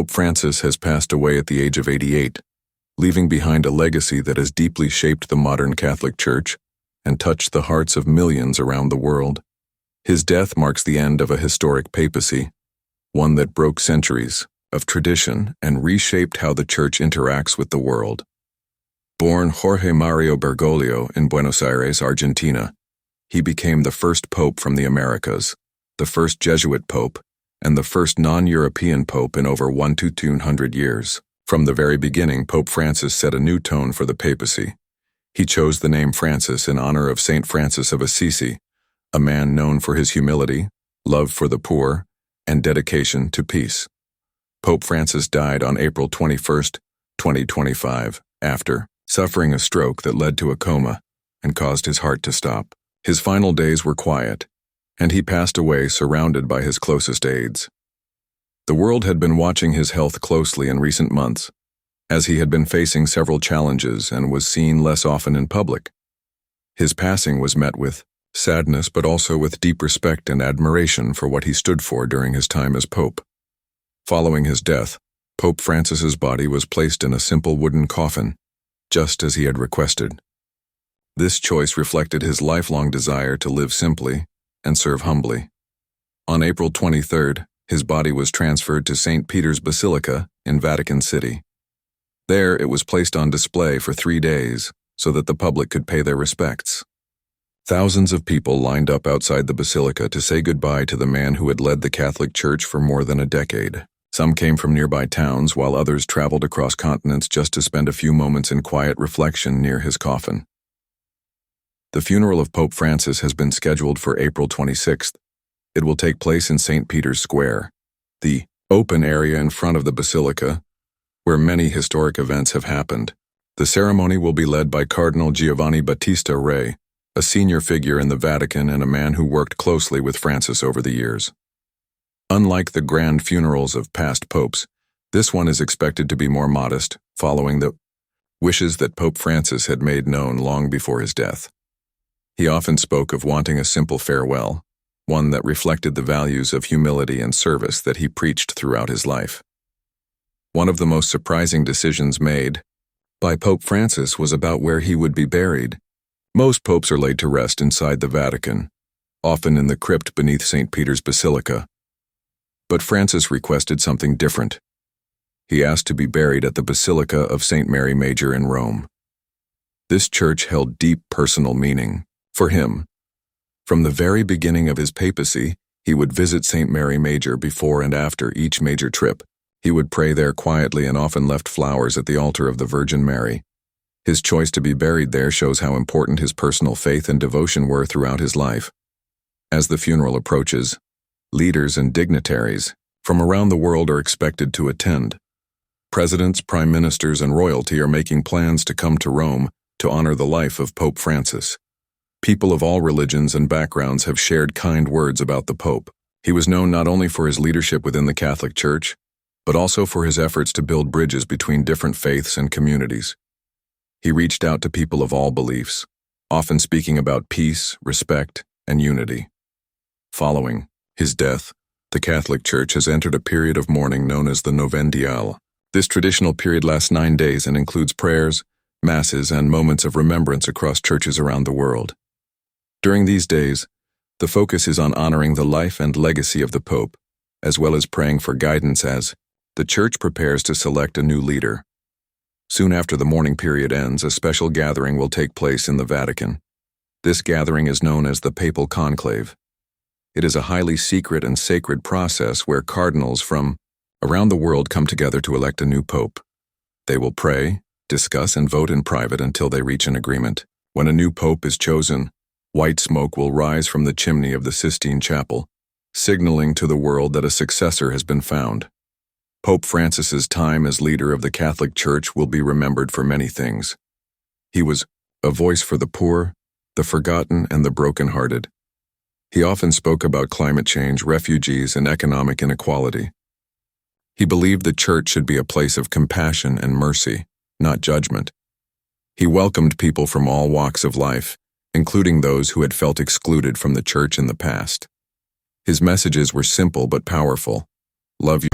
Pope Francis has passed away at the age of 88, leaving behind a legacy that has deeply shaped the modern Catholic Church and touched the hearts of millions around the world. His death marks the end of a historic papacy, one that broke centuries of tradition and reshaped how the Church interacts with the world. Born Jorge Mario Bergoglio in Buenos Aires, Argentina, he became the first pope from the Americas, the first Jesuit pope, and the first non-European pope in over 200 years. From the very beginning, Pope Francis set a new tone for the papacy. He chose the name Francis in honor of Saint Francis of Assisi, a man known for his humility, love for the poor, and dedication to peace. Pope Francis died on April 21, 2025, after suffering a stroke that led to a coma and caused his heart to stop. His final days were quiet, and he passed away surrounded by his closest aides. The world had been watching his health closely in recent months, as he had been facing several challenges and was seen less often in public. His passing was met with sadness but also with deep respect and admiration for what he stood for during his time as pope. Following his death, Pope Francis's body was placed in a simple wooden coffin, just as he had requested. This choice reflected his lifelong desire to live simply and serve humbly. On April 23rd, his body was transferred to St. Peter's Basilica in Vatican City. There, it was placed on display for 3 days so that the public could pay their respects. Thousands of people lined up outside the basilica to say goodbye to the man who had led the Catholic Church for more than a decade. Some came from nearby towns, while others traveled across continents just to spend a few moments in quiet reflection near his coffin. The funeral of Pope Francis has been scheduled for April 26th. It will take place in St. Peter's Square, the open area in front of the basilica, where many historic events have happened. The ceremony will be led by Cardinal Giovanni Battista Re, a senior figure in the Vatican and a man who worked closely with Francis over the years. Unlike the grand funerals of past popes, this one is expected to be more modest, following the wishes that Pope Francis had made known long before his death. He often spoke of wanting a simple farewell, one that reflected the values of humility and service that he preached throughout his life. One of the most surprising decisions made by Pope Francis was about where he would be buried. Most popes are laid to rest inside the Vatican, often in the crypt beneath St. Peter's Basilica. But Francis requested something different. He asked to be buried at the Basilica of St. Mary Major in Rome. This church held deep personal meaning for him. From the very beginning of his papacy, he would visit St. Mary Major before and after each major trip. He would pray there quietly and often left flowers at the altar of the Virgin Mary. His choice to be buried there shows how important his personal faith and devotion were throughout his life. As the funeral approaches, leaders and dignitaries from around the world are expected to attend. Presidents, prime ministers, and royalty are making plans to come to Rome to honor the life of Pope Francis. People of all religions and backgrounds have shared kind words about the Pope. He was known not only for his leadership within the Catholic Church, but also for his efforts to build bridges between different faiths and communities. He reached out to people of all beliefs, often speaking about peace, respect, and unity. Following his death, the Catholic Church has entered a period of mourning known as the Novendiale. This traditional period lasts 9 days and includes prayers, masses, and moments of remembrance across churches around the world. During these days, the focus is on honoring the life and legacy of the Pope, as well as praying for guidance as the Church prepares to select a new leader. Soon after the mourning period ends, a special gathering will take place in the Vatican. This gathering is known as the Papal Conclave. It is a highly secret and sacred process where cardinals from around the world come together to elect a new pope. They will pray, discuss, and vote in private until they reach an agreement. When a new pope is chosen, white smoke will rise from the chimney of the Sistine Chapel, signaling to the world that a successor has been found. Pope Francis's time as leader of the Catholic Church will be remembered for many things. He was a voice for the poor, the forgotten, and the brokenhearted. He often spoke about climate change, refugees, and economic inequality. He believed the Church should be a place of compassion and mercy, not judgment. He welcomed people from all walks of life, including those who had felt excluded from the Church in the past. His messages were simple but powerful. Love you.